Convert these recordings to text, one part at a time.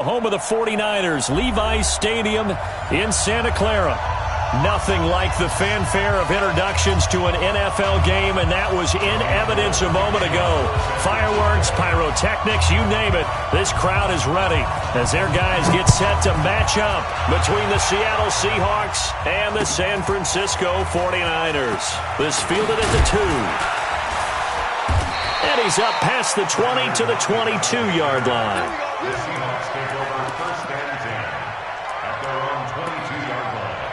Home of the 49ers, Levi's Stadium in Santa Clara. Nothing like the fanfare of introductions to an NFL game, and that was in evidence a moment ago. Fireworks, pyrotechnics, you name it. This crowd is ready as their guys get set to match up between the Seattle Seahawks and the San Francisco 49ers. This fielded at the 2. And he's up past the 20 to the 22-yard line. The Seahawks take over first and 10 at their own 22-yard line.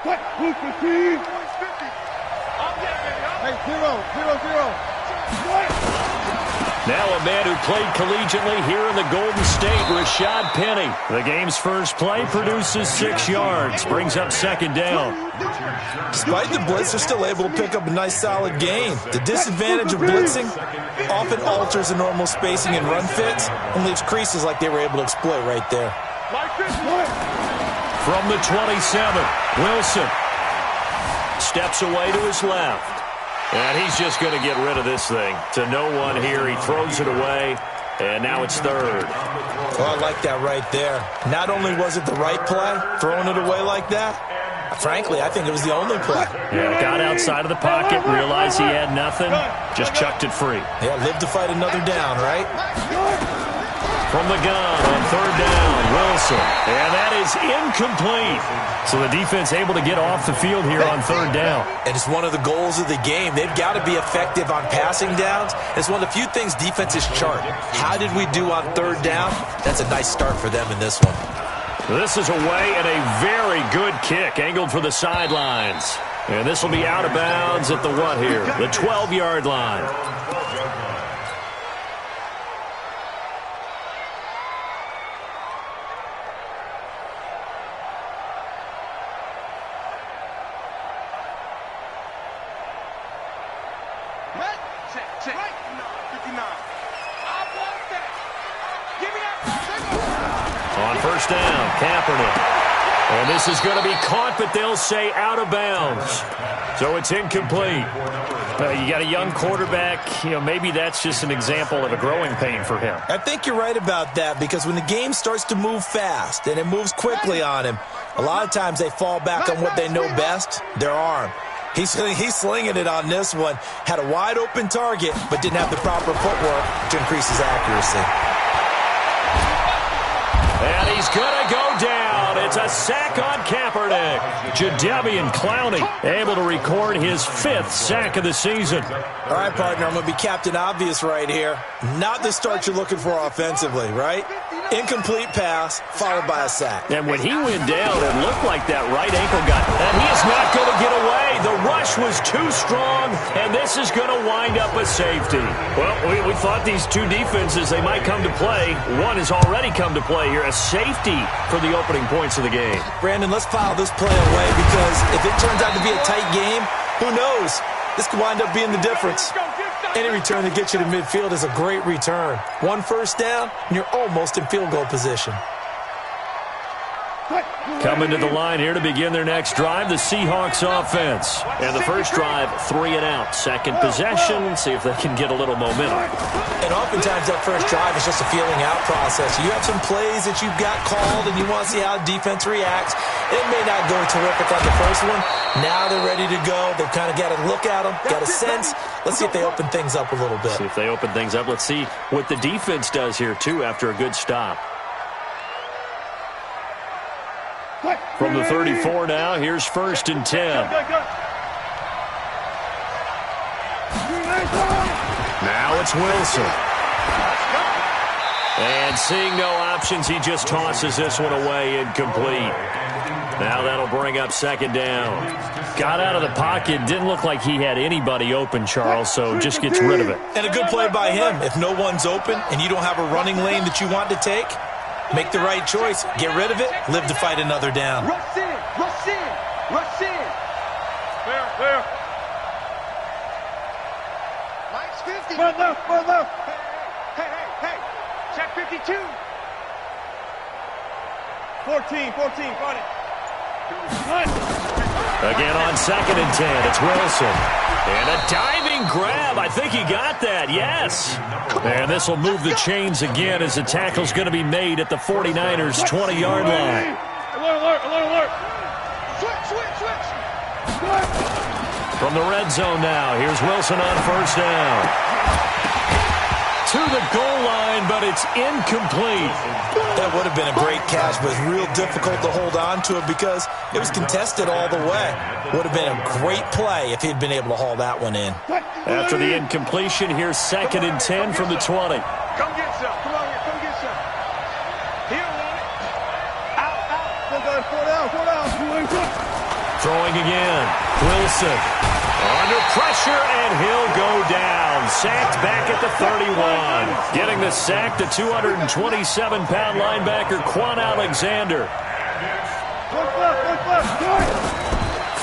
What? Who's the team? Hey, 0-0-0. Now a man who played collegiately here in the Golden State, Rashad Penny. The game's first play produces 6 yards, brings up second down. Despite the blitz, they're still able to pick up a nice solid gain. The disadvantage of blitzing often alters the normal spacing and run fits and leaves creases like they were able to exploit right there. From the 27, Wilson steps away to his left. And he's just going to get rid of this thing. To no one here. He throws it away. And now it's third. Oh, I like that right there. Not only was it the right play, throwing it away like that, frankly, I think it was the only play. Yeah, got outside of the pocket, realized he had nothing, just chucked it free. Yeah, live to fight another down, right? From the gun on third down, Wilson. And that is incomplete. So the defense able to get off the field here on third down. And it's one of the goals of the game. They've got to be effective on passing downs. It's one of the few things defenses chart. How did we do on third down? That's a nice start for them in this one. This is away and a very good kick angled for the sidelines. And this will be out of bounds at the what here? The 12-yard line. On first down, Kaepernick. And this is going to be caught, but they'll say out of bounds. So it's incomplete. You got a young quarterback. Maybe that's just an example of a growing pain for him. I think you're right about that, because when the game starts to move fast and it moves quickly on him, a lot of times they fall back on what they know best, their arm. He's slinging it on this one. Had a wide open target, but didn't have the proper footwork to increase his accuracy. And he's going to go down. It's a sack on Kaepernick. Jadeveon Clowney able to record his 5th sack of the season. All right, partner, I'm going to be Captain Obvious right here. Not the start you're looking for offensively, right? Incomplete pass, followed by a sack. And when he went down, it looked like that right ankle got, and he is not going to get away. The rush was too strong, and this is going to wind up a safety. Well, we thought these two defenses, they might come to play. One has already come to play here, a safety for the opening points of the game. Brandon, let's file this play away, because if it turns out to be a tight game, who knows? This could wind up being the difference. Any return that gets you to midfield is a great return. One first down, and you're almost in field goal position. Coming to the line here to begin their next drive, the Seahawks offense. And the first drive, 3 and out. Second possession, see if they can get a little momentum. And oftentimes that first drive is just a feeling out process. You have some plays that you've got called, and you want to see how defense reacts. It may not go terrific like the first one. Now they're ready to go. They've kind of got to look at them, got a sense. Let's see if they open things up a little bit. See if they open things up. Let's see what the defense does here, too, after a good stop. From the 34 now, here's first and 10. Now it's Wilson. And seeing no options, he just tosses this one away, incomplete. Now that'll bring up second down. Got out of the pocket, didn't look like he had anybody open, Charles, so just gets rid of it. And a good play by him. If no one's open and you don't have a running lane that you want to take, make the right choice. Get rid of it. Live to fight another down. Rush in. Rush in. Rush in. There. Mike's 50. One left. Hey. Check 50. 52. 14, got it. Again on 2nd and 10, it's Wilson. And a diving grab. I think he got that, yes. And this will move the chains again as the tackle's going to be made at the 49ers' 20-yard line. Alert. Switch. From the red zone now, here's Wilson on 1st down. To the goal line, but it's incomplete. That would have been a great catch, but it's real difficult to hold on to it because it was contested all the way. Would have been a great play if he'd been able to haul that one in. After the incompletion, here's 2nd and 10 from the 20. Come get some. Come on here. Come get some. Here, out. 4 down. Throwing again. Wilson under pressure, and he'll go down. Sacked back at the 31. Getting the sack to 227-pound linebacker Quan Alexander.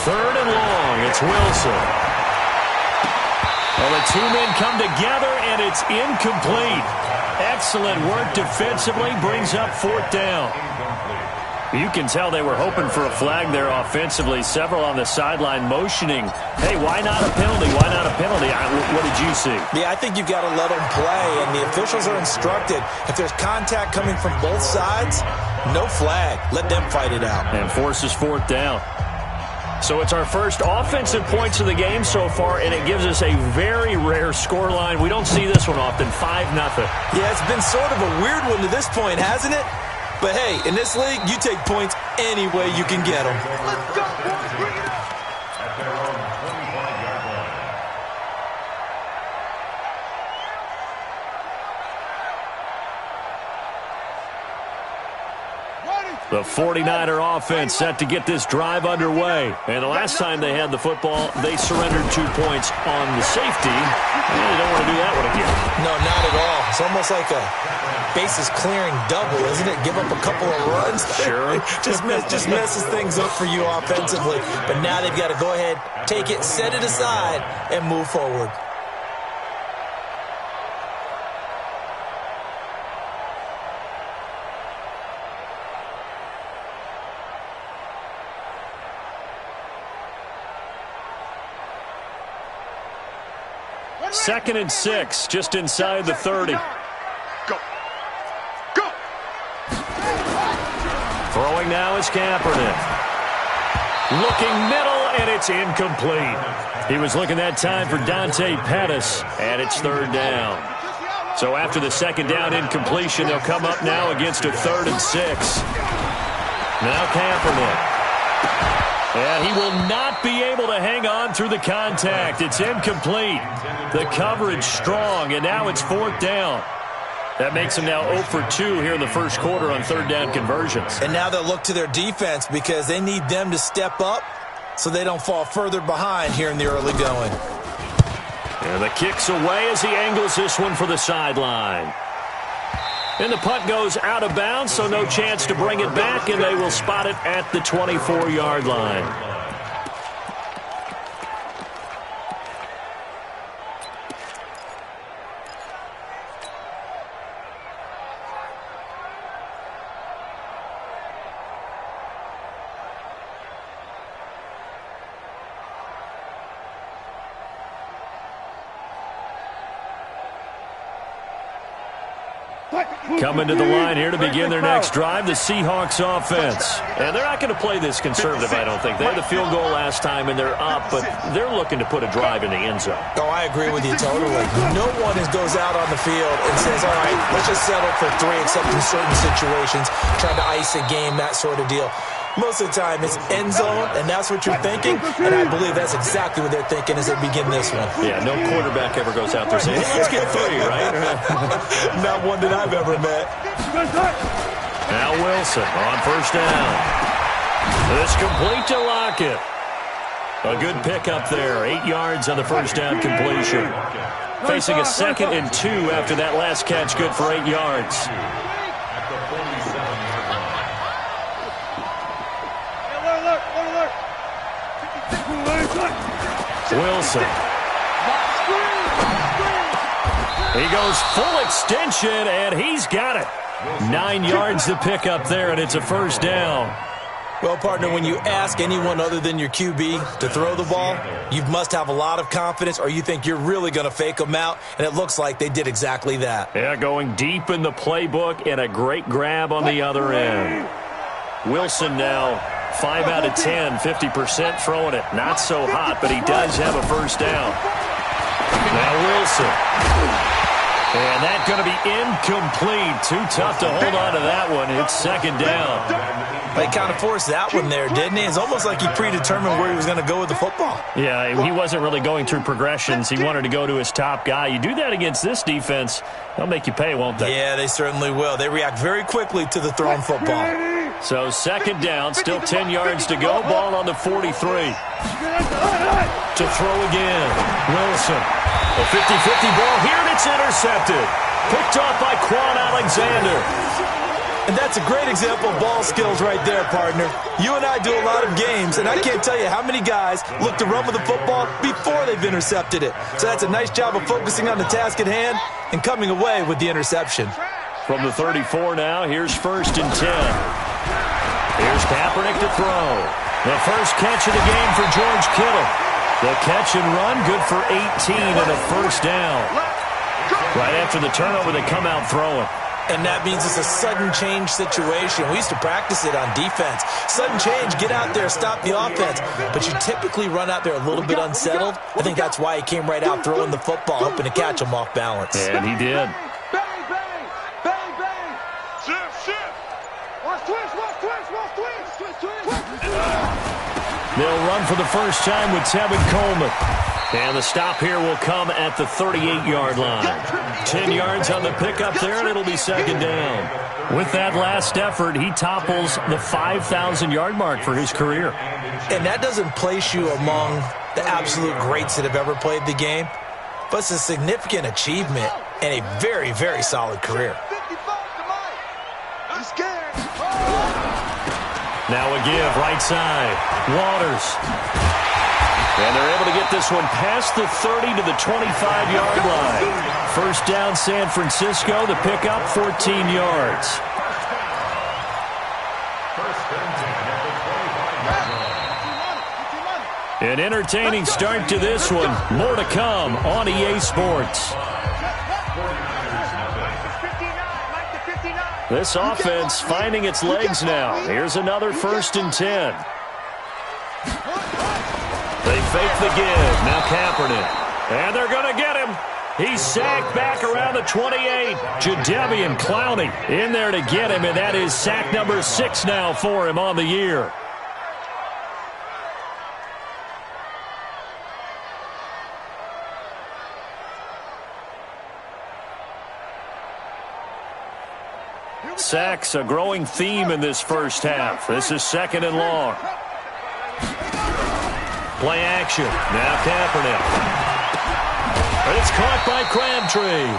3rd and long. It's Wilson. Well, the two men come together, and it's incomplete. Excellent work defensively. Brings up 4th down. You can tell they were hoping for a flag there offensively. Several on the sideline motioning, hey, why not a penalty? Why not a penalty? What did you see? Yeah, I think you've got to let them play, and the officials are instructed. If there's contact coming from both sides, no flag. Let them fight it out. And forces 4th down. So it's our first offensive points of the game so far, and it gives us a very rare scoreline. We don't see this one often, 5-0. Yeah, it's been sort of a weird one to this point, hasn't it? But, hey, in this league, you take points any way you can get them. Let's go, boys. Bring it up. At their own 25-yard line. The 49er offense set to get this drive underway. And the last time they had the football, they surrendered 2 points on the safety. And they don't want to do that one again. No, not at all. It's almost like a bases clearing double, isn't it? Give up a couple of runs. Sure. just messes things up for you offensively. But now they've got to go ahead, take it, set it aside, and move forward. Second and 6, just inside the 30. Go. Throwing now is Kaepernick. Looking middle, and it's incomplete. He was looking that time for Dante Pettis, and it's 3rd down. So after the 2nd down incompletion, they'll come up now against a 3rd and 6. Now Kaepernick. And he will not be able to hang on through the contact. It's incomplete. The coverage strong, and now it's 4th down. That makes them now 0 for 2 here in the first quarter on 3rd down conversions. And now they'll look to their defense because they need them to step up so they don't fall further behind here in the early going. And the kick's away as he angles this one for the sideline. And the punt goes out of bounds, so no chance to bring it back, and they will spot it at the 24-yard line. Coming to the line here to begin their next drive, the Seahawks offense. And they're not going to play this conservative, I don't think. They had the field goal last time, and they're up, but they're looking to put a drive in the end zone. Oh, I agree with you totally. No one goes out on the field and says, all right, let's just settle for 3, except in certain situations, trying to ice a game, that sort of deal. Most of the time, it's end zone, and that's what you're thinking, and I believe that's exactly what they're thinking as they begin this one. Yeah, no quarterback ever goes out there saying, hey, let's get 3, right? Not one that I've ever met. Now Wilson on 1st down. It's complete to Lockett. A good pickup there, 8 yards on the 1st down completion. Facing a 2nd and 2 after that last catch, good for 8 yards. Alert. Wilson. He goes full extension, and he's got it. 9 yards to pick up there, and it's a first down. Well, partner, when you ask anyone other than your QB to throw the ball, you must have a lot of confidence, or you think you're really going to fake them out, and it looks like they did exactly that. Yeah, going deep in the playbook, and a great grab on the other end. Wilson now 5 out of 10, 50% throwing it. Not so hot, but he does have a first down. Now Wilson. And that's going to be incomplete. Too tough to hold on to that one. It's second down. They kind of forced that one there, didn't he? It's almost like he predetermined where he was going to go with the football. Yeah, he wasn't really going through progressions. He wanted to go to his top guy. You do that against this defense, they'll make you pay, won't they? Yeah, they certainly will. They react very quickly to the thrown football. So second down, still 10 yards to go. Ball on the 43. To throw again. Wilson. A 50-50 ball here, and it's intercepted. Picked off by Quan Alexander. And that's a great example of ball skills right there, partner. You and I do a lot of games, and I can't tell you how many guys look to run with the football before they've intercepted it. So that's a nice job of focusing on the task at hand and coming away with the interception. From the 34 now, here's first and 10. Here's Kaepernick to throw. The first catch of the game for George Kittle. The catch and run, good for 18 and a first down. Right after the turnover, they come out throwing. And that means it's a sudden change situation. We used to practice it on defense. Sudden change, get out there, stop the offense. But you typically run out there a little bit unsettled. I think that's why he came right out throwing the football, hoping to catch him off balance. And he did. Bang, bang, bang, bang. Shift. Watch twist. They'll run for the first time with Tevin Coleman. And the stop here will come at the 38-yard line. 10 yards on the pickup there, and it'll be second down. With that last effort, he topples the 5,000-yard mark for his career. And that doesn't place you among the absolute greats that have ever played the game, but it's a significant achievement and a very, very solid career. Now a give, right side. Waters. And they're able to get this one past the 30 to the 25-yard line. First down, San Francisco. The pickup, 14 yards. An entertaining start to this one. More to come on EA Sports. This offense finding its legs now. Here's another first and 10. They fake the give. Now Kaepernick. And they're going to get him. He's sacked back around the 28. Jadeveon Clowney in there to get him, and that is sack number 6 now for him on the year. Sacks, a growing theme in this first half. This is second and long. Play action. Now Kaepernick. But it's caught by Crabtree.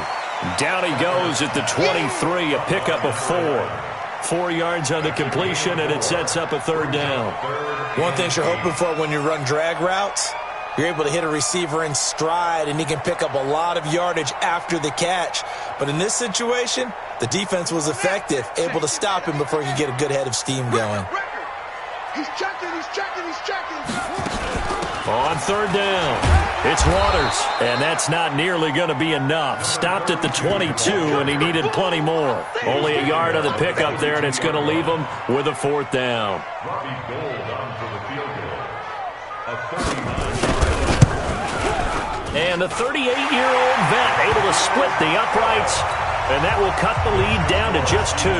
Down he goes at the 23, a pickup of 4. 4 yards on the completion, and it sets up a third down. One thing you're hoping for when you run drag routes, you're able to hit a receiver in stride, and he can pick up a lot of yardage after the catch. But in this situation, the defense was effective, able to stop him before he could get a good head of steam going. He's checking. On third down, it's Waters, and that's not nearly going to be enough. Stopped at the 22, and he needed plenty more. Only a yard on the pickup there, and it's going to leave him with a fourth down. And the 38-year-old vet able to split the uprights, and that will cut the lead down to just 2.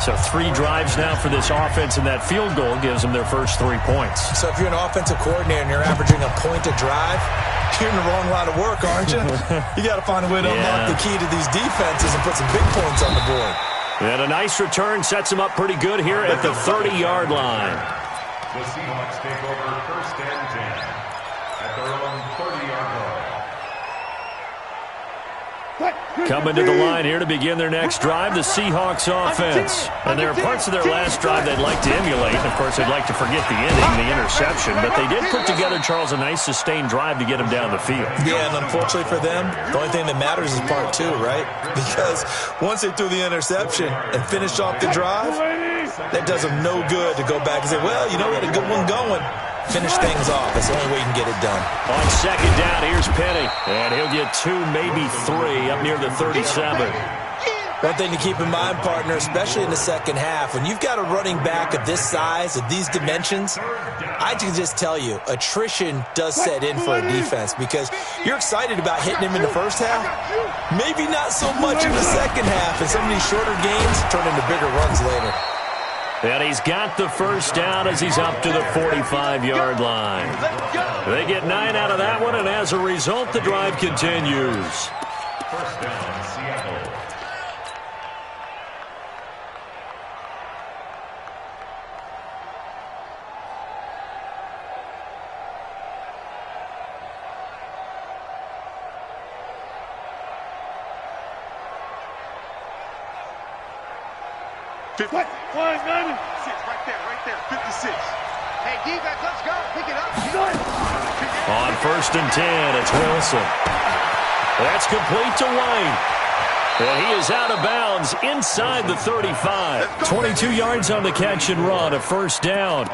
So 3 drives now for this offense, and that field goal gives them their first 3 points. So if you're an offensive coordinator and you're averaging a point a drive, you're in the wrong line of work, aren't you? You got to find a way to unlock the key to these defenses and put some big points on the board. And a nice return sets them up pretty good here at the 30-yard line. The Seahawks take over first and 10 at their own 30-yard line. Coming to the line here to begin their next drive, the Seahawks offense. And there are parts of their last drive they'd like to emulate. And, of course, they'd like to forget the ending, the interception. But they did put together, Charles, a nice sustained drive to get them down the field. Yeah, and unfortunately for them, the only thing that matters is part two, right? Because once they threw the interception and finished off the drive, that does them no good to go back and say, well, you know, we had a good one going. Finish things off. That's the only way you can get it done. On second down, here's Penny. And he'll get 2, maybe 3 up near the 37. One thing to keep in mind, partner, especially in the second half, when you've got a running back of this size, of these dimensions, I can just tell you, attrition does set in for a defense because you're excited about hitting him in the first half. Maybe not so much in the second half, and some of these shorter games turn into bigger runs later. And he's got the first down as he's up to the 45-yard line. They get 9 out of that one, and as a result, the drive continues. First down, Seattle. Right there, 56. Hey, defense, let's go. Pick it up. On first and 10, it's Wilson. That's complete to Wayne. And he is out of bounds inside the 35. 22 yards on the catch and run, a first down.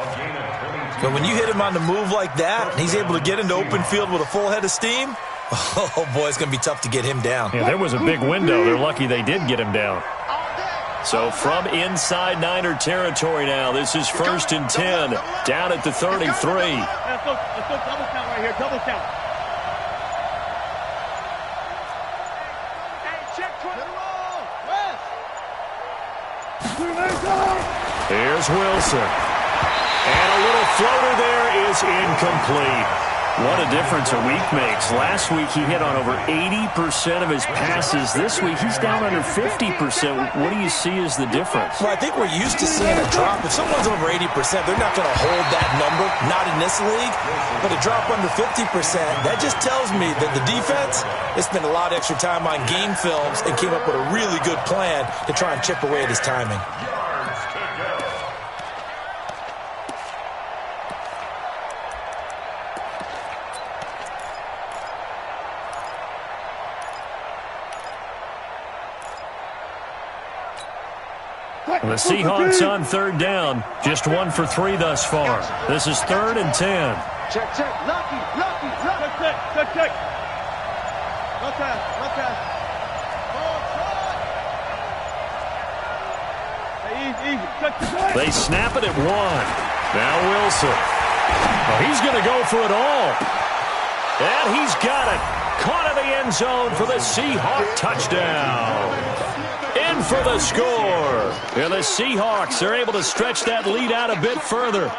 But when you hit him on the move like that, and he's able to get into open field with a full head of steam, oh, boy, it's going to be tough to get him down. Yeah, there was a big window. They're lucky they did get him down. So from inside Niner territory now, this is first and 10, down at the 33. Let's go double count right here, double count. Hey, check 20. Here's Wilson. And a little floater there is incomplete. What a difference a week makes. Last week he hit on over 80% of his passes. This week he's down under 50%. What do you see as the difference? Well, I think we're used to seeing a drop. If someone's over 80%, they're not going to hold that number, not in this league. But a drop under 50%, that just tells me that the defense has spent a lot of extra time on game films and came up with a really good plan to try and chip away at his timing. The Seahawks on third down. Just 1 for 3 thus far. This is 3rd and 10. Check. Lucky. Check. Look at. Easy. They snap it at 1. Now Wilson. Oh, he's going to go for it all. And he's got it. Caught in the end zone for the Seahawk touchdown. In for the score. And the Seahawks are able to stretch that lead out a bit further.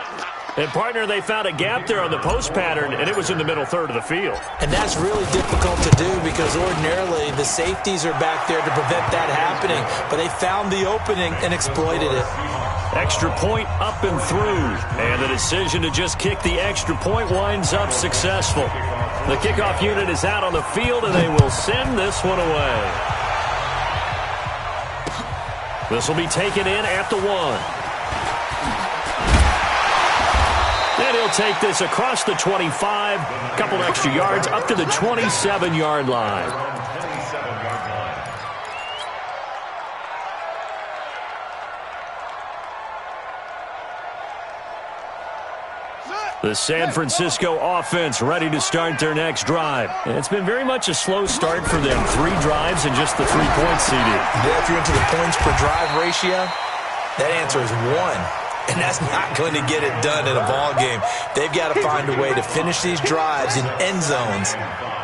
And, partner, they found a gap there on the post pattern, and it was in the middle third of the field. And that's really difficult to do because ordinarily the safeties are back there to prevent that happening. But they found the opening and exploited it. Extra point up and through. And the decision to just kick the extra point winds up successful. The kickoff unit is out on the field, and they will send this one away. This will be taken in at the 1. And he'll take this across the 25, a couple extra yards, up to the 27-yard line. The San Francisco offense ready to start their next drive. And it's been very much a slow start for them. 3 drives and just the 3 points CD. Yeah, if you're into the points per drive ratio, that answer is 1. And that's not going to get it done in a ball game. They've got to find a way to finish these drives in end zones,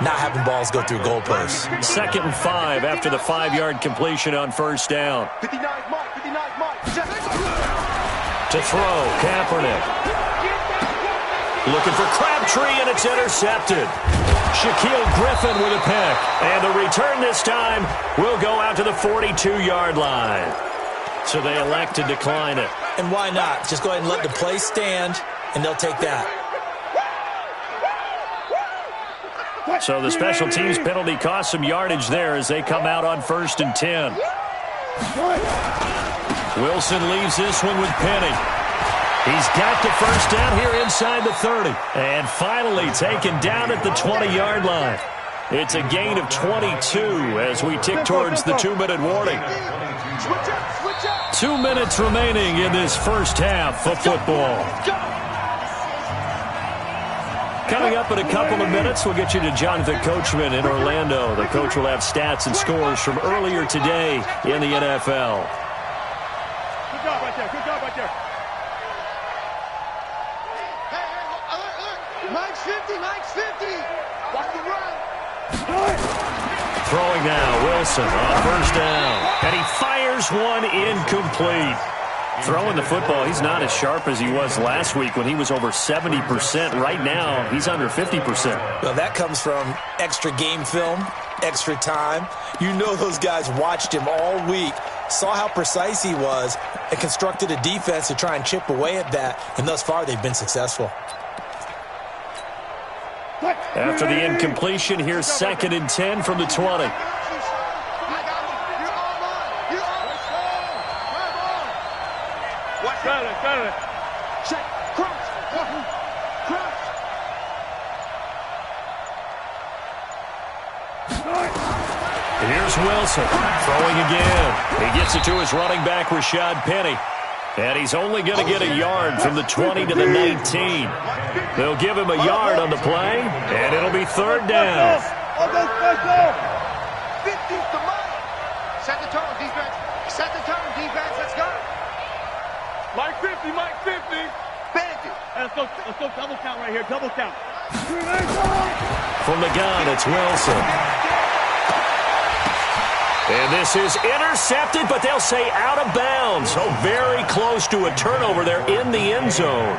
not having balls go through goalposts. 2nd and 5 after the 5-yard completion on first down. 59 mark. To throw, Kaepernick. Looking for Crabtree, and it's intercepted. Shaquille Griffin with a pick. And the return this time will go out to the 42-yard line. So they elect to decline it. And why not? Just go ahead and let the play stand, and they'll take that. So the special teams penalty cost some yardage there as they come out on 1st and 10. Wilson leaves this one with Penny. He's got the first down here inside the 30. And finally taken down at the 20-yard line. It's a gain of 22 as we tick towards the 2-minute warning. 2 minutes remaining in this first half of football. Coming up in a couple of minutes, we'll get you to Jonathan Coachman in Orlando. The coach will have stats and scores from earlier today in the NFL. Good job right there. Good job right there. Hey, Mike's 50. Mike's 50. Watch the run. Throwing now, Wilson on 1st down. And he fires one incomplete. Throwing the football, he's not as sharp as he was last week when he was over 70%. Right now, he's under 50%. Well, that comes from extra game film, extra time. You know those guys watched him all week, saw how precise he was, and constructed a defense to try and chip away at that. And thus far, they've been successful. After the incompletion, here's 2nd and 10 from the 20. Got it. Check. Cross. Cross. Here's Wilson throwing again. He gets it to his running back, Rashad Penny. And he's only going to get a yard from the 20 to the 19. They'll give him a yard on the play, and it'll be 3rd down. 50's the money. Set the tone, defense. Set the tone, defense. Let's go. Mike 50, Mike 50. Bandit. Let's go double count right here, double count. From the gun, it's Wilson. And this is intercepted, but they'll say out of bounds. So very close to a turnover there in the end zone.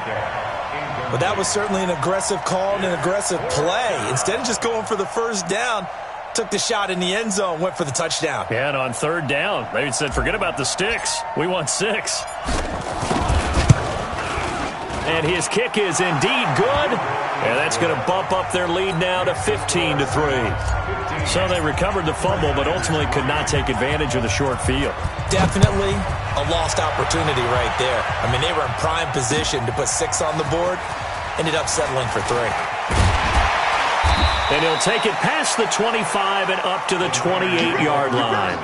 But that was certainly an aggressive call and an aggressive play. Instead of just going for the first down, took the shot in the end zone, went for the touchdown. And on 3rd down, they said, forget about the sticks. We want 6. And his kick is indeed good. And that's going to bump up their lead now to 15-3. So they recovered the fumble, but ultimately could not take advantage of the short field. Definitely a lost opportunity right there. I mean, they were in prime position to put 6 on the board. Ended up settling for 3. And he'll take it past the 25 and up to the 28-yard line.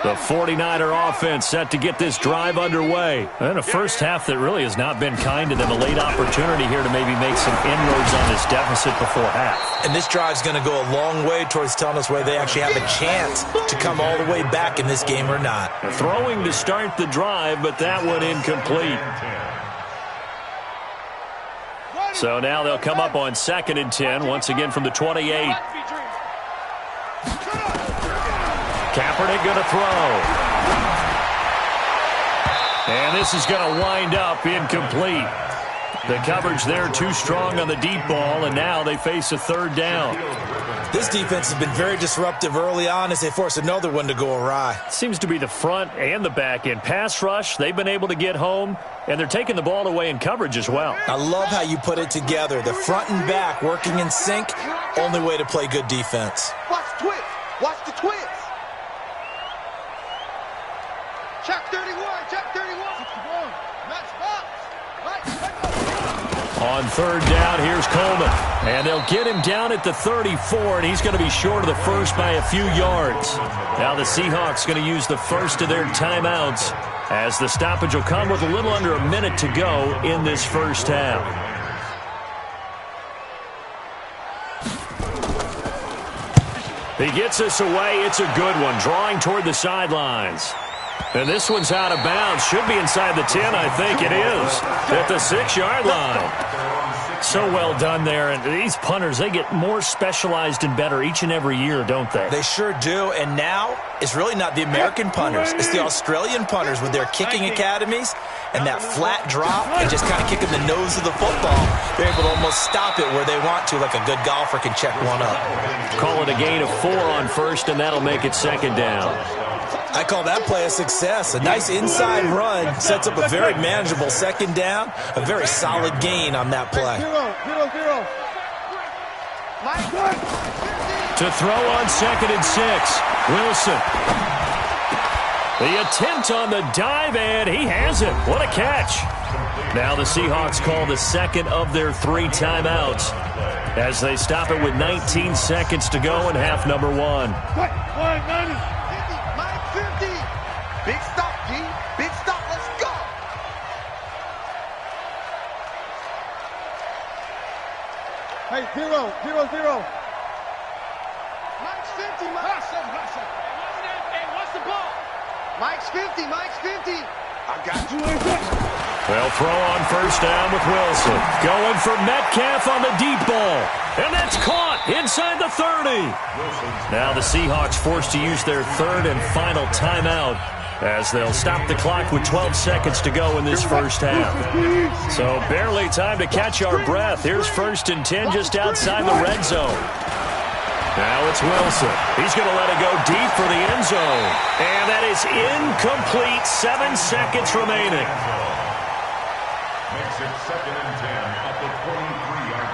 The 49er offense set to get this drive underway. And a first half that really has not been kind to them. A late opportunity here to maybe make some inroads on this deficit before half. And this drive's going to go a long way towards telling us whether they actually have a chance to come all the way back in this game or not. Throwing to start the drive, but that one incomplete. So now they'll come up on 2nd and 10, once again from the 28. Kaepernick going to throw. And this is going to wind up incomplete. The coverage there too strong on the deep ball, and now they face a 3rd down. This defense has been very disruptive early on as they force another one to go awry. Seems to be the front and the back end. Pass rush, they've been able to get home, and they're taking the ball away in coverage as well. I love how you put it together. The front and back working in sync, only way to play good defense. Watch the twist. Watch the twist. Check 31. Check 31. Match box. On 3rd down, here's Coleman. And they'll get him down at the 34, and he's going to be short of the first by a few yards. Now the Seahawks going to use the first of their timeouts as the stoppage will come with a little under a minute to go in this first half. He gets us away. It's a good one, drawing toward the sidelines. And this one's out of bounds. Should be inside the 10, I think it is. At the 6-yard line. So well done there. And these punters, they get more specialized and better each and every year, don't they? They sure do. And now it's really not the American punters. It's the Australian punters with their kicking academies and that flat drop and just kind of kicking the nose of the football. They're able to almost stop it where they want to, like a good golfer can check one up. Call it a gain of 4 on 1st, and that'll make it 2nd down. I call that play a success. A nice inside run sets up a very manageable second down. A very solid gain on that play. 0-0-0. To throw on 2nd and 6. Wilson. The attempt on the dive, and he has it. What a catch. Now the Seahawks call the second of their 3 timeouts as they stop it with 19 seconds to go in half number 1. Mike 50. Big stop, G. Big stop. Let's go. Hey, 0-0-0. Mike's 50. Hey, what's the ball? Mike's 50. Mike's 50. I got you. They'll throw on first down with Wilson. Going for Metcalf on the deep ball. And that's caught inside the 30. Now the Seahawks forced to use their 3rd and final timeout as they'll stop the clock with 12 seconds to go in this first half. So barely time to catch our breath. Here's 1st and 10 just outside the red zone. Now it's Wilson. He's going to let it go deep for the end zone. And that is incomplete. 7 seconds remaining. Makes it 2nd and 10 at the 23-yard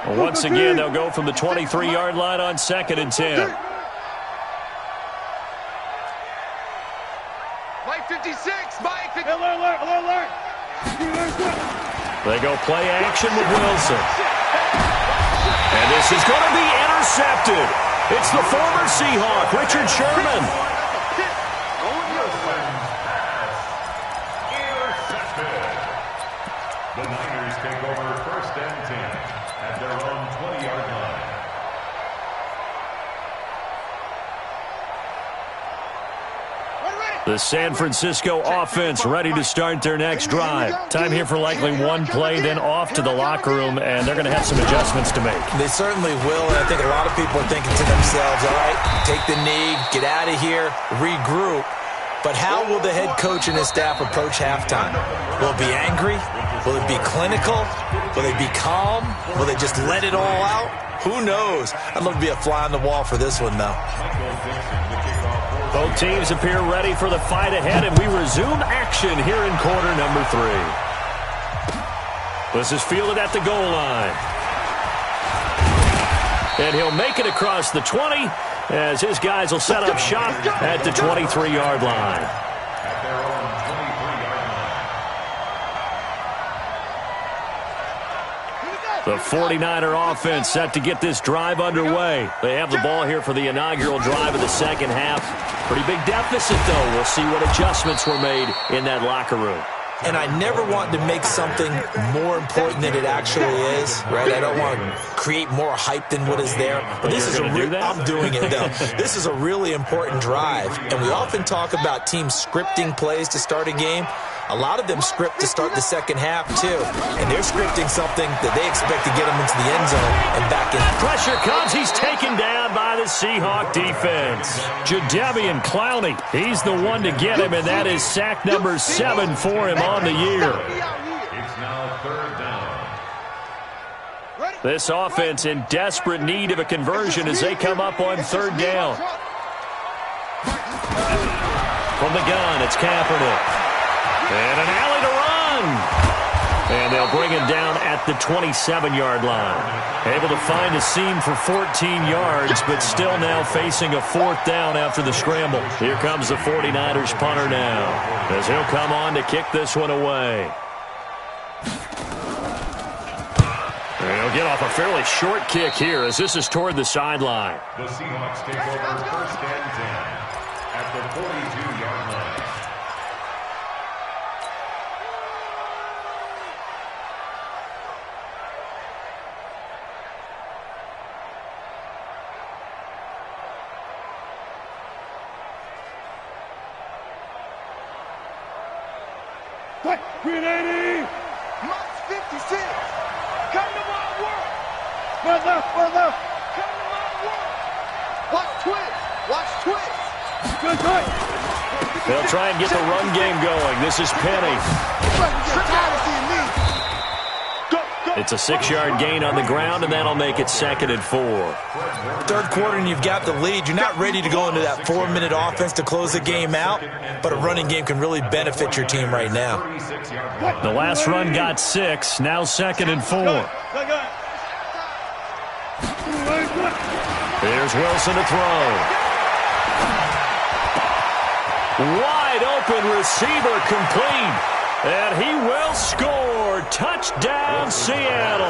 line. Once again, they'll go from the 23-yard line on 2nd and 10. Mike 56. Mike 56. Alert. They go play action with Wilson. And this is going to be intercepted. It's the former Seahawk, Richard Sherman. Intercepted. The Niners take over 1st and 10 at their own 20-yard line. The San Francisco offense ready to start their next drive. Time here for likely one play, then off to the locker room, and they're going to have some adjustments to make. They certainly will, and I think a lot of people are thinking to themselves, all right, take the knee, get out of here, regroup. But how will the head coach and his staff approach halftime? Will it be angry? Will it be clinical? Will they be calm? Will they just let it all out? Who knows? I'd love to be a fly on the wall for this one, though. Both teams appear ready for the fight ahead, and we resume action here in quarter number 3. This is fielded at the goal line. And he'll make it across the 20 as his guys will set up shop at the 23-yard line. At their own 23-yard line. The 49er offense set to get this drive underway. They have the ball here for the inaugural drive of the second half. Pretty big deficit, though. We'll see what adjustments were made in that locker room. And I never want to make something more important than it actually is, right? I don't want to create more hype than what is there. But this is I'm doing it, though. This is a really important drive. And we often talk about teams scripting plays to start a game. A lot of them script to start the second half, too. And they're scripting something that they expect to get them into the end zone and back in. Pressure comes. He's taken down by the Seahawk defense. Jadeveon Clowney, he's the one to get him, and that is sack number 7 for him on the year. It's now 3rd down. This offense in desperate need of a conversion as they come up on 3rd down. From the gun, it's Kaepernick. And an alley to run. And they'll bring him down at the 27-yard line. Able to find a seam for 14 yards, but still now facing a 4th down after the scramble. Here comes the 49ers punter now, as he'll come on to kick this one away. And he'll get off a fairly short kick here as this is toward the sideline. The Seahawks take over 1st and 10 at the 42-yard line. Green 80. Mike's 56. Come to my work. One left. Come to my work. Watch twist. Good. They'll try and get the run game going. This is Penny. It's a 6-yard gain on the ground, and that'll make it 2nd and 4. Third quarter, and you've got the lead. You're not ready to go into that 4-minute offense to close the game out, but a running game can really benefit your team right now. The last run got 6, now 2nd and 4. Here's Wilson to throw. Wide open receiver complete. And he will score. Touchdown, Seattle.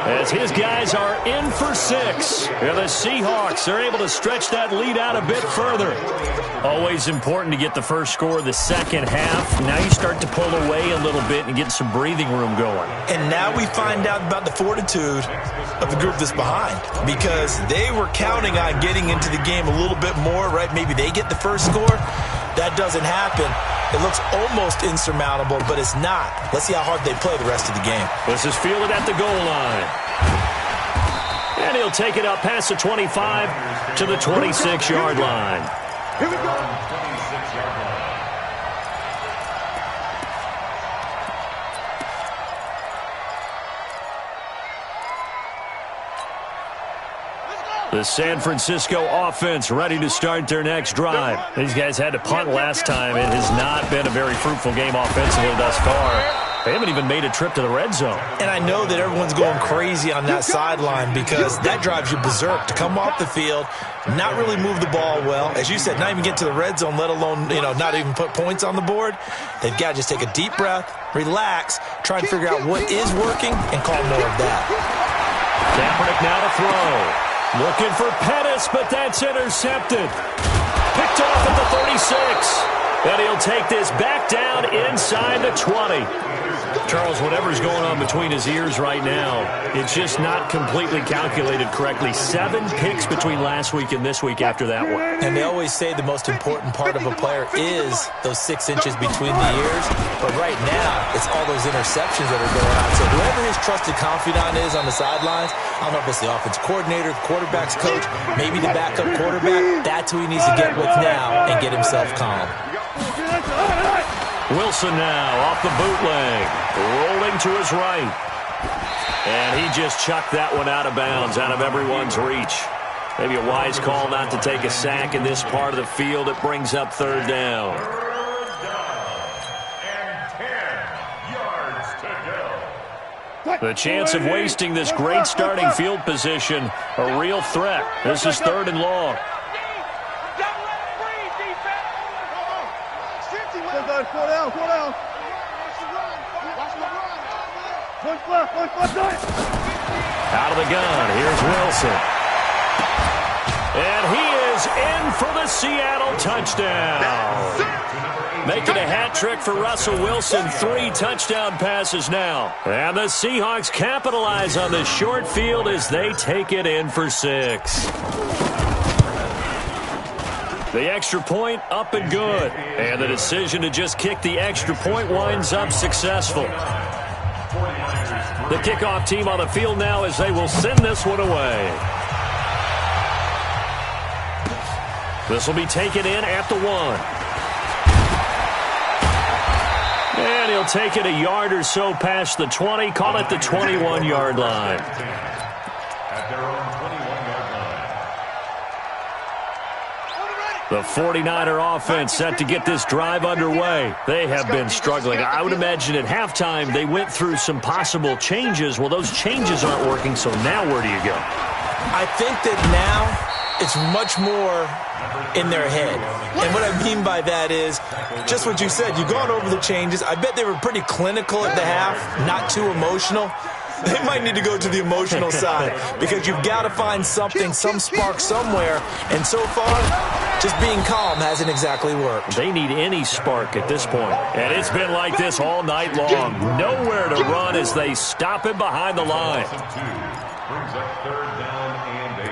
As his guys are in for 6. And the Seahawks are able to stretch that lead out a bit further. Always important to get the first score of the second half. Now you start to pull away a little bit and get some breathing room going. And now we find out about the fortitude of the group that's behind, because they were counting on getting into the game a little bit more, right? Maybe they get the first score. That doesn't happen. It looks almost insurmountable, but it's not. Let's see how hard they play the rest of the game. This is fielded at the goal line. And he'll take it up past the 25 to the 26-yard line. Here we go. 26-yard line. The San Francisco offense ready to start their next drive. These guys had to punt last time. It has not been a very fruitful game offensively thus far. They haven't even made a trip to the red zone. And I know that everyone's going crazy on that sideline, because that drives you berserk to come off the field, not really move the ball well. As you said, not even get to the red zone, let alone, not even put points on the board. They've got to just take a deep breath, relax, try and figure out what is working, and call more of that. Kaepernick now to throw. Looking for Pettis, but that's intercepted. Picked off at the 36. And he'll take this back down inside the 20. Charles, whatever's going on between his ears right now, it's just not completely calculated correctly. 7 picks between last week and this week after that one. And they always say the most important part of a player is those 6 inches between the ears. But right now, it's all those interceptions that are going on. So whoever his trusted confidant is on the sidelines, I don't know if it's the offense coordinator, the quarterback's coach, maybe the backup quarterback, that's who he needs to get with now and get himself calm. Wilson now off the bootleg, rolling to his right. And he just chucked that one out of bounds, out of everyone's reach. Maybe a wise call not to take a sack in this part of the field. It brings up 3rd down. 3rd down and 10 yards to go. The chance of wasting this great starting field position, a real threat. This is 3rd and long. Go down. Out of the gun, here's Wilson. And he is in for the Seattle touchdown. Making a hat trick for Russell Wilson. 3 touchdown passes now. And the Seahawks capitalize on this short field as they take it in for 6. The extra point up and good. And the decision to just kick the extra point winds up successful. The kickoff team on the field now as they will send this one away. This will be taken in at the 1. And he'll take it a yard or so past the 20. Call it the 21-yard line. At their own 21-yard line. The 49er offense set to get this drive underway. They have been struggling. I would imagine at halftime they went through some possible changes. Well, those changes aren't working, so now where do you go? I think that now it's much more in their head. And what I mean by that is just what you said. You've gone over the changes. I bet they were pretty clinical at the half, not too emotional. They might need to go to the emotional side, because you've got to find something, some spark somewhere. And so far, just being calm hasn't exactly worked. They need any spark at this point. And it's been like this all night long. Nowhere to run as they stop him behind the line. Brings up 3rd down and 8.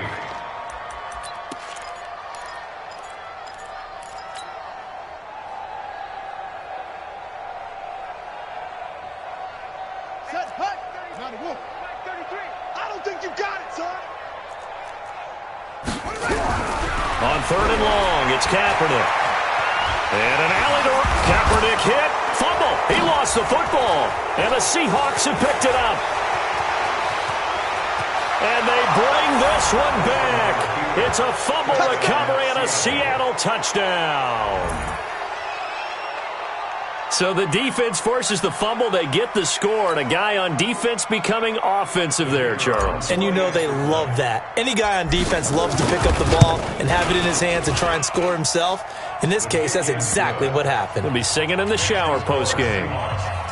Set, hut. Not a wolf. 33. I don't think you got it, son. On 3rd and long, it's Kaepernick. And an alley to Kaepernick hit. Fumble. He lost the football. And the Seahawks have picked it up. And they bring this one back. It's a fumble recovery and a Seattle touchdown. So the defense forces the fumble. They get the score, and a guy on defense becoming offensive there, Charles. And you know they love that. Any guy on defense loves to pick up the ball and have it in his hands and try and score himself. In this case, that's exactly what happened. He'll be singing in the shower postgame.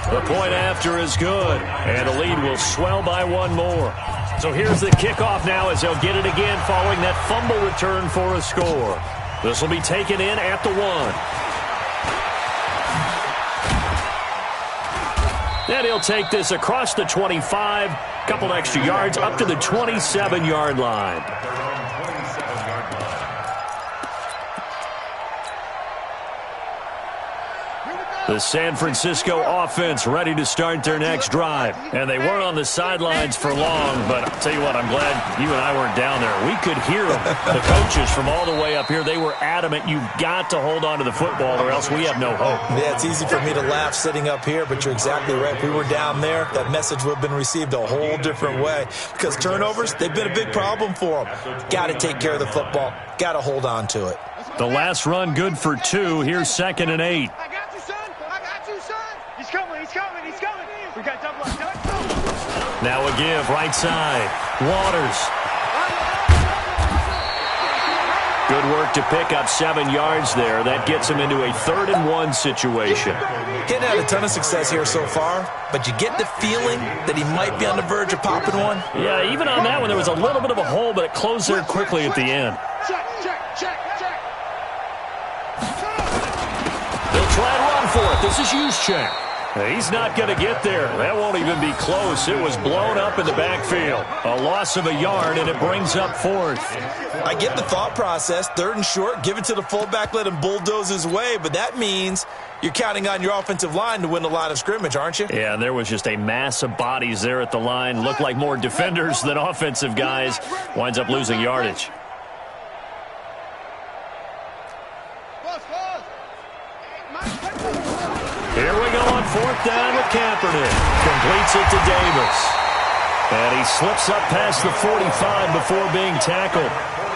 The point after is good, and the lead will swell by one more. So here's the kickoff now as they'll get it again following that fumble return for a score. This will be taken in at the 1. And he'll take this across the 25, couple extra yards up to the 27-yard line. The San Francisco offense ready to start their next drive. And they weren't on the sidelines for long, but I'll tell you what, I'm glad you and I weren't down there. We could hear them. The coaches from all the way up here, they were adamant, you've got to hold on to the football or else we have no hope. Yeah, it's easy for me to laugh sitting up here, but you're exactly right. If we were down there, that message would have been received a whole different way. Because turnovers, they've been a big problem for them. Got to take care of the football. Got to hold on to it. The last run good for 2. Here's 2nd and 8. He's coming. We got double up. Now a give, right side. Waters. Good work to pick up 7 yards there. That gets him into a 3rd and 1 situation. Getting had a ton of success here so far, but you get the feeling that he might be on the verge of popping one. Yeah, even on that one, there was a little bit of a hole, but it closed there quickly at the end. Check. They'll try and run for it. This is Juszczyk. He's not going to get there. That won't even be close. It was blown up in the backfield. A loss of a yard, and it brings up 4th. I get the thought process. 3rd and short, give it to the fullback, let him bulldoze his way, but that means you're counting on your offensive line to win the line of scrimmage, aren't you? Yeah, and there was just a mass of bodies there at the line. Looked like more defenders than offensive guys. Winds up losing yardage. Here we go on 4th down with Kaepernick. Completes it to Davis. And he slips up past the 45 before being tackled.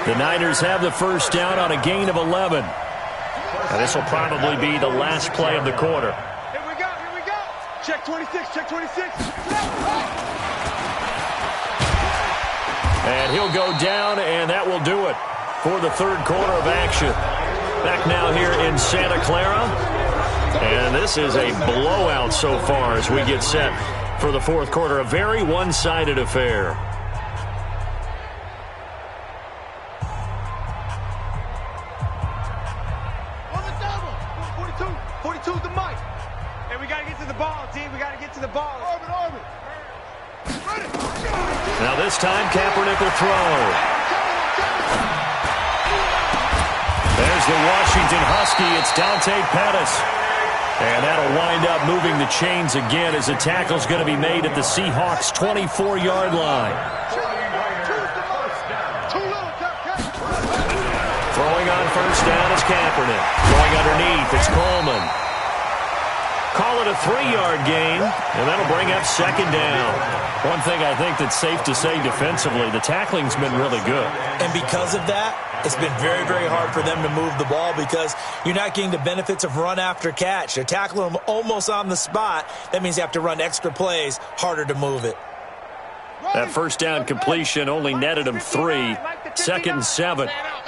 The Niners have the first down on a gain of 11. And this will probably be the last play of the quarter. Here we go. Check 26. And he'll go down, and that will do it for the 3rd quarter of action. Back now here in Santa Clara. And this is a blowout so far as we get set for the 4th quarter. A very one-sided affair. On the double. 42 the mic. And we got to get to the ball, team. We got to get to the ball. Orbit. Ready. Now this time, Kaepernick will throw. There's the Washington Husky. It's Dante Pettis. And that'll wind up moving the chains again as the tackle's going to be made at the Seahawks' 24-yard line. Throwing on first down is Kaepernick. Going underneath, it's Coleman. Call it a 3-yard gain, and that'll bring up 2nd down. One thing I think that's safe to say defensively, the tackling's been really good. And because of that, it's been very, very hard for them to move the ball because you're not getting the benefits of run after catch. They're tackling them almost on the spot. That means you have to run extra plays, harder to move it. That first down completion only netted him 3. 2nd and 7. Man out.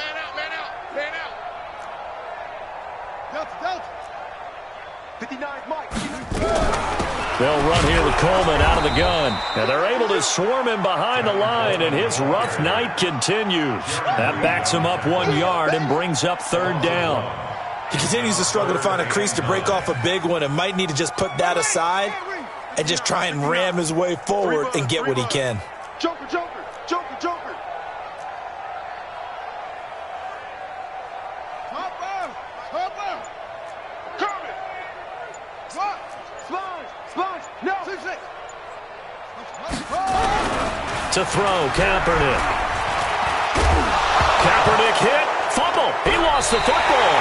Delta. 59, Mike. They'll run here with Coleman out of the gun. And they're able to swarm him behind the line, and his rough night continues. That backs him up 1 yard and brings up 3rd down. He continues to struggle to find a crease to break off a big one and might need to just put that aside and just try and ram his way forward and get what he can. Joker. To throw, Kaepernick. Kaepernick hit, fumble. He lost the football.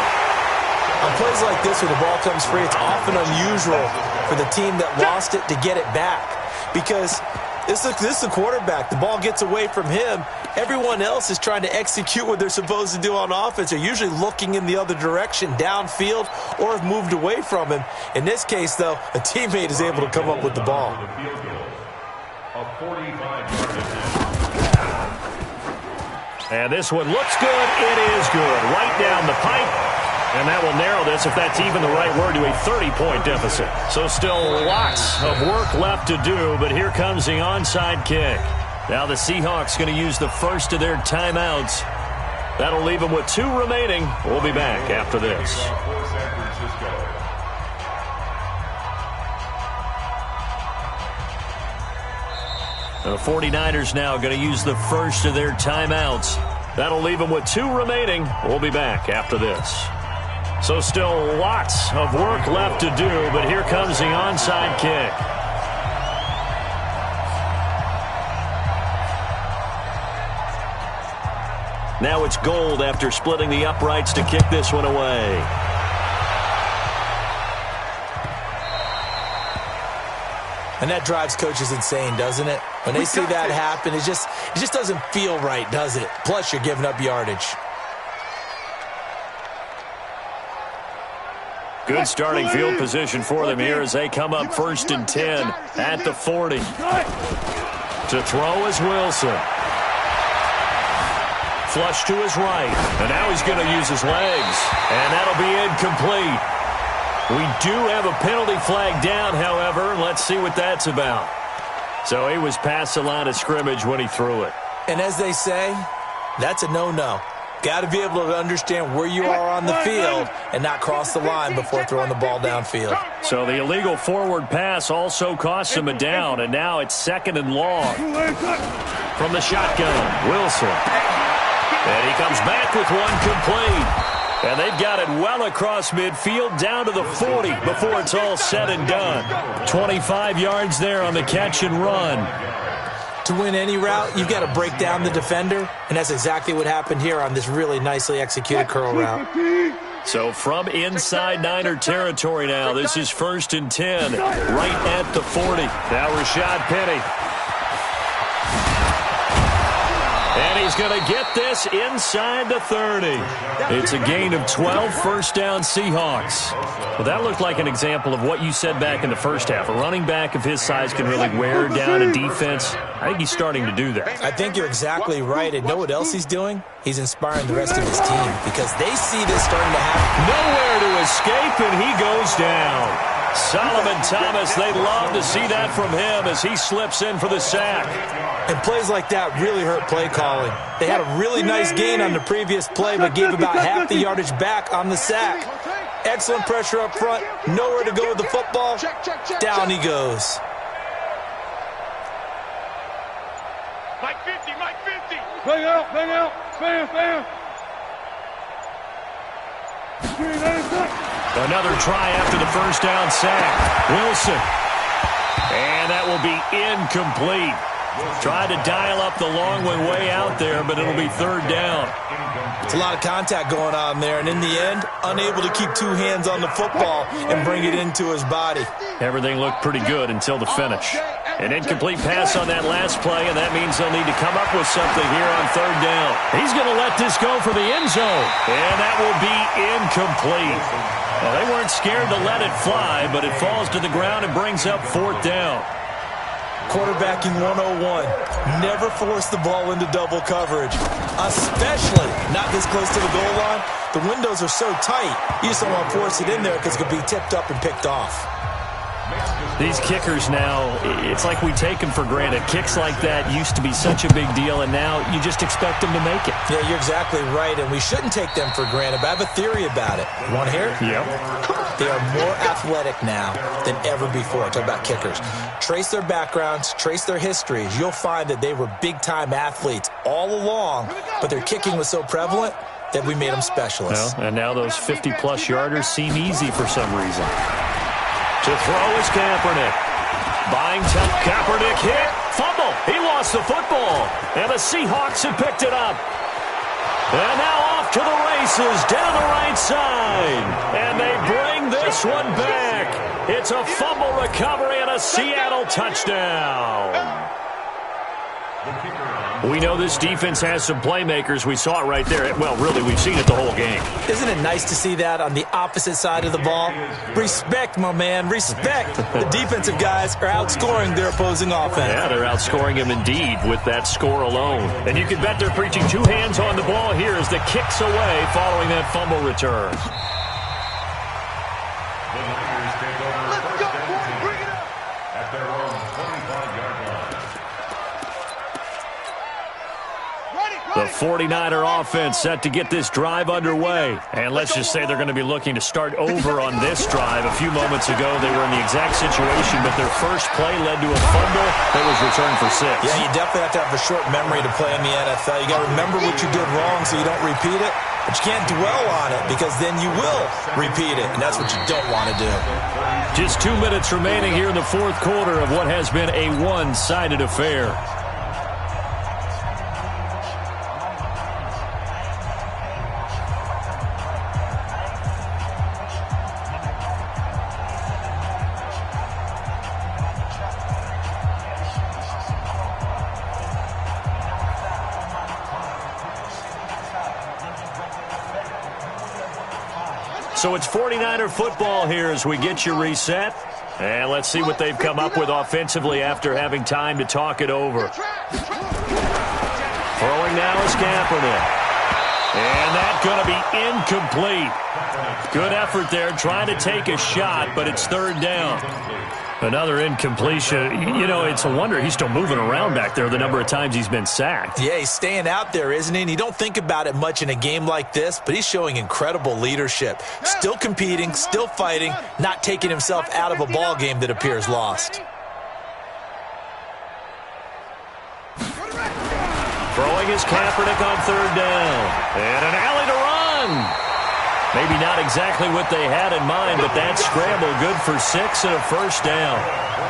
On plays like this where the ball comes free, it's often unusual for the team that lost it to get it back. Because This is the quarterback. The ball gets away from him. Everyone else is trying to execute what they're supposed to do on offense. They're usually looking in the other direction, downfield, or have moved away from him. In this case, though, a teammate is able to come up with the ball. A 45-yard attempt. And this one looks good. It is good. Right down the pipe. And that will narrow this, if that's even the right word, to a 30-point deficit. So still lots of work left to do, but here comes the onside kick. Now the Seahawks going to use the first of their timeouts. That'll leave them with 2 remaining. We'll be back after this. The 49ers now going to use the first of their timeouts. That'll leave them with 2 remaining. We'll be back after this. So still lots of work left to do, but here comes the onside kick. Now it's Gold after splitting the uprights to kick this one away. And that drives coaches insane, doesn't it? When they see that happen, it just doesn't feel right, does it? Plus, you're giving up yardage. Good starting field position for them here as they come up 1st and 10 at the 40. To throw is Wilson. Flush to his right. And now he's going to use his legs. And that'll be incomplete. We do have a penalty flag down, however. Let's see what that's about. So he was past the line of scrimmage when he threw it. And as they say, that's a no-no. Got to be able to understand where you are on the field and not cross the line before throwing the ball downfield. So the illegal forward pass also cost him a down, and now it's 2nd and long. From the shotgun, Wilson. And he comes back with one complete. And they've got it well across midfield down to the 40 before it's all said and done. 25 yards there on the catch and run. To win any route, you've got to break down the defender, and that's exactly what happened here on this really nicely executed curl route. So from inside Niner territory now, this is 1st and 10, right at the 40. Now Rashad Penny. And he's going to get this inside the 30. It's a gain of 12, first down Seahawks. Well, that looked like an example of what you said back in the first half. A running back of his size can really wear down a defense. I think he's starting to do that. I think you're exactly right. And know what else he's doing? He's inspiring the rest of his team because they see this starting to happen. Nowhere to escape, and he goes down. Solomon Thomas, they'd love to see that from him as he slips in for the sack. And plays like that really hurt play calling. They had a really nice gain on the previous play, but gave about half the yardage back on the sack. Excellent pressure up front. Nowhere to go with the football. Down he goes. Mike 50, Mike 50. Bang out, bang out. Bam, bam. Another try after the first down sack. Wilson. And that will be incomplete. Tried to dial up the long one way out there, but it'll be 3rd down. It's a lot of contact going on there, and in the end, unable to keep 2 hands on the football and bring it into his body. Everything looked pretty good until the finish. An incomplete pass on that last play, and that means they'll need to come up with something here on 3rd down. He's going to let this go for the end zone, and that will be incomplete. Well, they weren't scared to let it fly, but it falls to the ground and brings up 4th down. Quarterbacking 101. Never force the ball into double coverage, especially not this close to the goal line. The windows are so tight, you just don't want to force it in there because it could be tipped up and picked off. These kickers now, it's like we take them for granted. Kicks like that used to be such a big deal, and now you just expect them to make it. Yeah, you're exactly right, and we shouldn't take them for granted, but I have a theory about it. You want to hear it? Yep. They are more athletic now than ever before. Talk about kickers. Trace their backgrounds, trace their histories. You'll find that they were big-time athletes all along, but their kicking was so prevalent that we made them specialists. Well, and now those 50-plus yarders seem easy for some reason. To throw is Kaepernick. Buying time. Kaepernick hit. Fumble. He lost the football. And the Seahawks have picked it up. And now off to the races down the right side. And they bring this one back. It's a fumble recovery and a Seattle touchdown. We know this defense has some playmakers. We saw it right there. Well, really, we've seen it the whole game. Isn't it nice to see that on the opposite side of the ball? Respect, my man, respect. The defensive guys are outscoring their opposing offense. Yeah, they're outscoring them indeed with that score alone. And you can bet they're preaching two hands on the ball here as the kick's away following that fumble return. The 49er offense set to get this drive underway. And let's just say they're going to be looking to start over on this drive. A few moments ago, they were in the exact situation, but their first play led to a fumble that was returned for 6. Yeah, you definitely have to have a short memory to play in the NFL. You got to remember what you did wrong so you don't repeat it. But you can't dwell on it because then you will repeat it, and that's what you don't want to do. Just 2 minutes remaining here in the fourth quarter of what has been a one-sided affair. So it's 49er football here as we get you reset. And let's see what they've come up with offensively after having time to talk it over. Throwing now is Kaepernick. And that's going to be incomplete. Good effort there trying to take a shot, but it's third down. Another incompletion. You know, it's a wonder he's still moving around back there the number of times he's been sacked. Yeah, he's staying out there, isn't he? And you don't think about it much in a game like this, but he's showing incredible leadership. Still competing, still fighting, not taking himself out of a ball game that appears lost. Throwing is Kaepernick on third down. And an alley to run. Maybe not exactly what they had in mind, but that scramble good for 6 and a first down.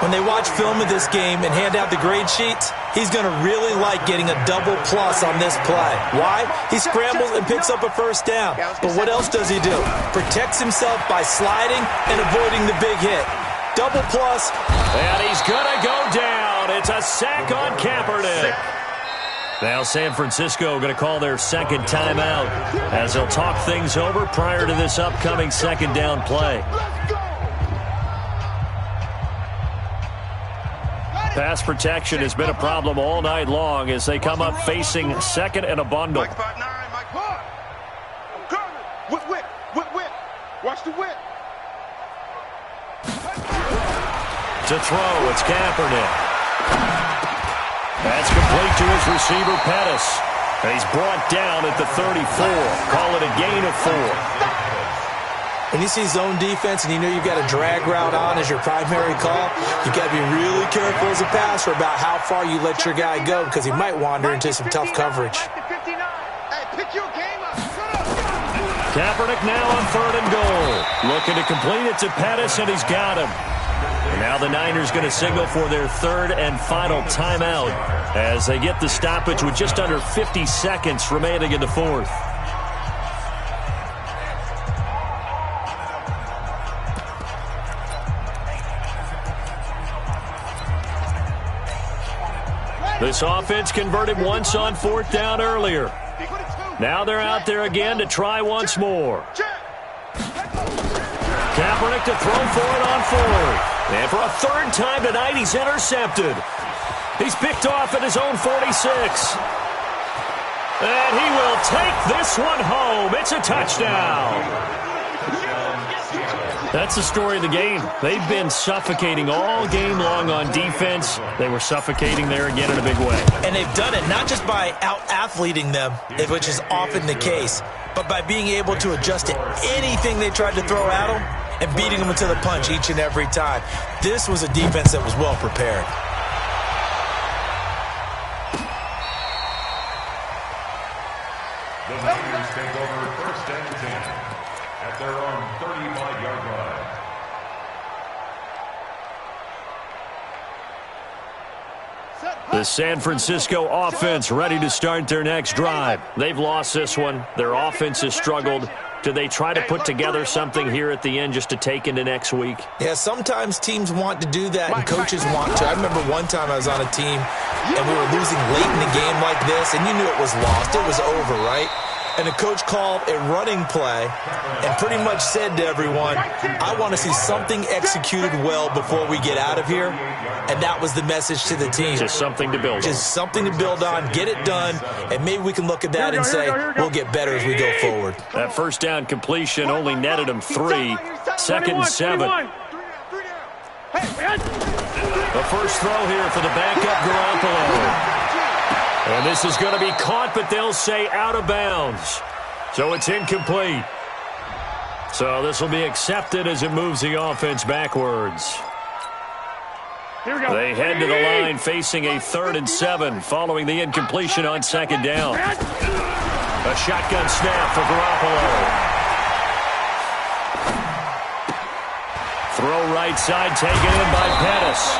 When they watch film of this game and hand out the grade sheets, he's going to really like getting a double plus on this play. Why? He scrambles and picks up a first down. But what else does he do? Protects himself by sliding and avoiding the big hit. Double plus. And he's going to go down. It's a sack on Kaepernick. Now San Francisco going to call their second timeout as they'll talk things over prior to this upcoming second down play. Pass protection has been a problem all night long as they come up facing second and a bundle. Mike 5'9", Mike 5. I'm coming. Whip. Watch the whip. To throw, it's Kaepernick. That's complete to his receiver, Pettis. And he's brought down at the 34. Call it a gain of 4. When you see zone defense and you know you've got a drag route on as your primary call, you've got to be really careful as a passer about how far you let your guy go because he might wander into some tough coverage. Kaepernick now on third and goal. Looking to complete it to Pettis, and he's got him. And now the Niners going to signal for their third and final timeout as they get the stoppage with just under 50 seconds remaining in the fourth. This offense converted once on fourth down earlier. Now they're out there again to try once more. Kaepernick to throw for it on fourth. And for a third time tonight, he's intercepted. He's picked off at his own 46. And he will take this one home. It's a touchdown. That's the story of the game. They've been suffocating all game long on defense. They were suffocating there again in a big way. And they've done it not just by out-athleting them, which is often the case, but by being able to adjust to anything they tried to throw at them and beating them into the punch each and every time. This was a defense that was well prepared. The Niners take over first and 10 at their own 35-yard line. The San Francisco offense ready to start their next drive. They've lost this one. Their offense has struggled. Do they try to put together something here at the end just to take into next week? Yeah, sometimes teams want to do that and coaches want to. I remember one time I was on a team and we were losing late in a game like this, and you knew it was lost. It was over, right? And the coach called a running play and pretty much said to everyone, I want to see something executed well before we get out of here. And that was the message to the team. Just something to build on. Just something to build on, get it done, and maybe we can look at that and say, we'll get better as we go forward. That first down completion only netted him 3. Second and 7. The first throw here for the backup Garoppolo. And this is going to be caught, but they'll say out of bounds. So it's incomplete. So this will be accepted as it moves the offense backwards. Here we go. They head to the line facing a 3rd and 7 following the incompletion on 2nd down. A shotgun snap for Garoppolo. Throw right side taken in by Pettis.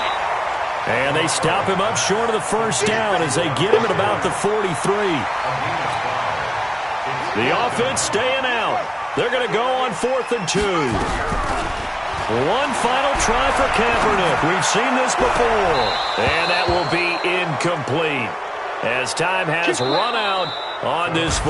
And they stop him up short of the first down as they get him at about the 43. The offense staying out. They're going to go on 4th and 2. One final try for Kaepernick. We've seen this before. And that will be incomplete as time has run out on this.